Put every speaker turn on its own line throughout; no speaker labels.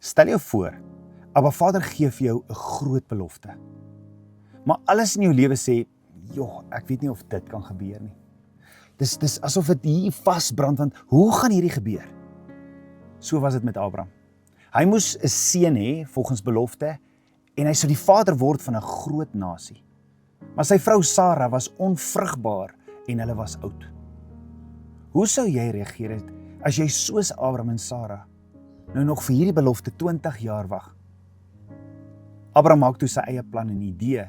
Stel jou voor, Abba Vader gee vir jou 'n groot belofte. Maar alles in jou lewe sê, joh, ek weet nie of dit kan gebeur nie. Dis asof dit hier vasbrand, want hoe gaan hierdie gebeur? So was dit met Abraham. Hy moes 'n seun hê, volgens belofte, en hy sou die vader word van 'n groot nasie. Maar sy vrou Sara was onvrugbaar en hulle was oud. Hoe sou jy reageer het as jy soos Abraham en Sara nou nog vir hierdie belofte 20 jaar wag? Abraham maak toe sy eie plan en idee.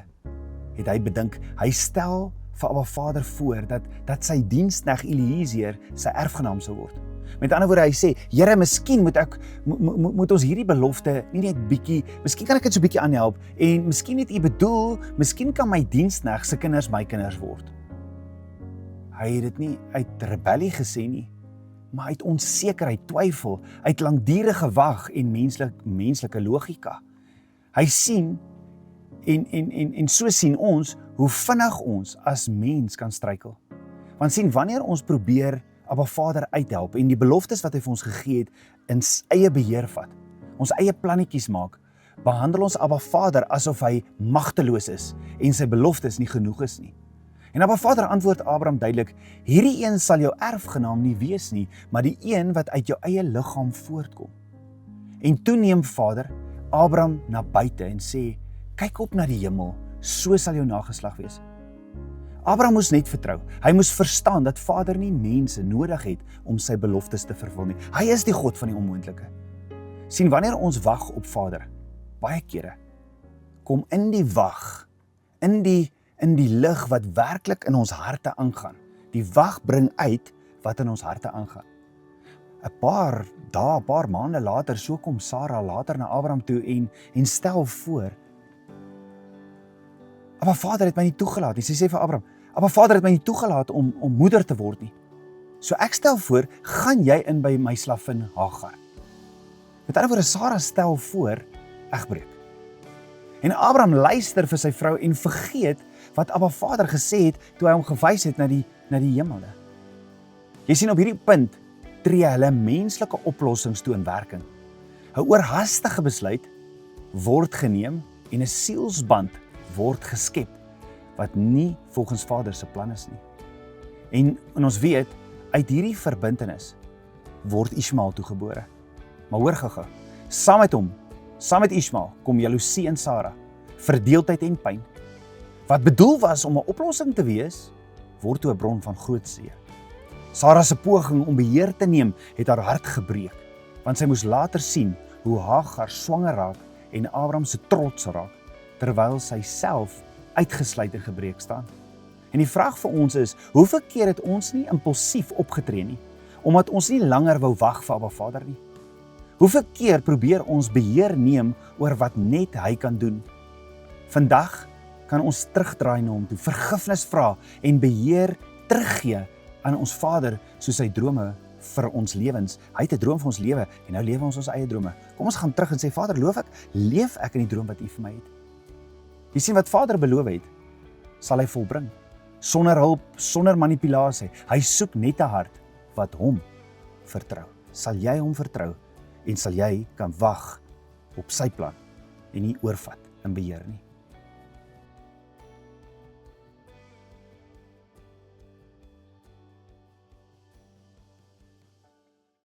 Het hy bedink, hy stel vir Abba Vader voor dat sy diensknegt Eliezer sy erfgenaam sou word. Met ander woorde, hy sê, Here, miskien moet ons hierdie belofte nie net bietjie, miskien kan ek dit so bietjie aanhelp, en miskien het U bedoel, miskien kan my diensknegt se kinders my kinders word. Hy het dit nie uit rebellie gesê nie, maar uit onsekerheid, twyfel, uit langdurige wag en menslike logika. Hy sien, en so sien ons, hoe vinnig ons as mens kan struikel. Want sien, wanneer ons probeer Abba Vader uithelp en die beloftes wat hy vir ons gegee het in sy eie beheer vat, ons eie plannetjies maak, behandel ons Abba Vader asof hy magteloos is en sy beloftes nie genoeg is nie. En Abba Vader antwoord Abraham duidelik, hierdie een sal jou erfgenaam nie wees nie, maar die een wat uit jou eie liggaam voortkom. En toe neem Vader Abraham na buite en sê, kyk op na die hemel, so sal jou nageslag wees. Abraham moes net vertrou. Hy moes verstaan dat Vader nie mense nodig het om sy beloftes te vervul nie. Hy is die God van die onmoontlike. Sien, wanneer ons wag op Vader, baie kere, kom in die wag, in die lig wat werklik in ons harte aangaan. Die wag bring uit wat in ons harte aangaan. 'n paar dae, 'n paar maande later, so kom Sara later na Abraham toe en stel voor, Abba Vader het my nie toegelaat nie. Sy sê vir Abraham, Abba Vader het my nie toegelaat om moeder te word nie. So ek stel voor, gaan jy in by my slavin Hagar. Met ander woorde, Sara stel voor, egbreek. En Abraham luister vir sy vrou en vergeet wat Abba Vader gesê het toe hy hom gewys het na die hemele. Jy sien, op hierdie punt tree hulle menslike oplossings toe in werking. 'n oorhaastige besluit word geneem en 'n sielsband word geskep wat nie volgens Vader se plan is nie. En ons weet, uit hierdie verbintenis word Ismael toegebore. Maar hoor gou-gou, saam met Ismael kom jaloesie in Sara, verdeeldheid en pyn. Wat bedoel was om 'n oplossing te wees, word toe 'n bron van groot seer. Sara se poging om beheer te neem het haar hart gebreek, want sy moes later sien hoe Hagar swanger raak en Abraham se trots raak, terwyl sy self uitgesluit en gebreek staan. En die vraag vir ons is, hoeveel keer het ons nie impulsief opgetree nie, omdat ons nie langer wou wag vir Abba Vader nie? Hoeveel keer probeer ons beheer neem oor wat net hy kan doen? Vandag kan ons terugdraai na hom toe, vergifnis vra en beheer teruggee aan ons Vader soos sy drome vir ons lewens. Hy het 'n droom vir ons lewe en nou lewe ons ons eie drome. Kom ons gaan terug en sê, Vader, leef ek in die droom wat U vir my het? Jy sien, wat Vader beloof het, sal hy volbring. Sonder hulp, sonder manipulasie. Hy soek net 'n hart wat hom vertrou. Sal jy hom vertrou en sal jy kan wag op sy plan en nie oorvat en beheer nie?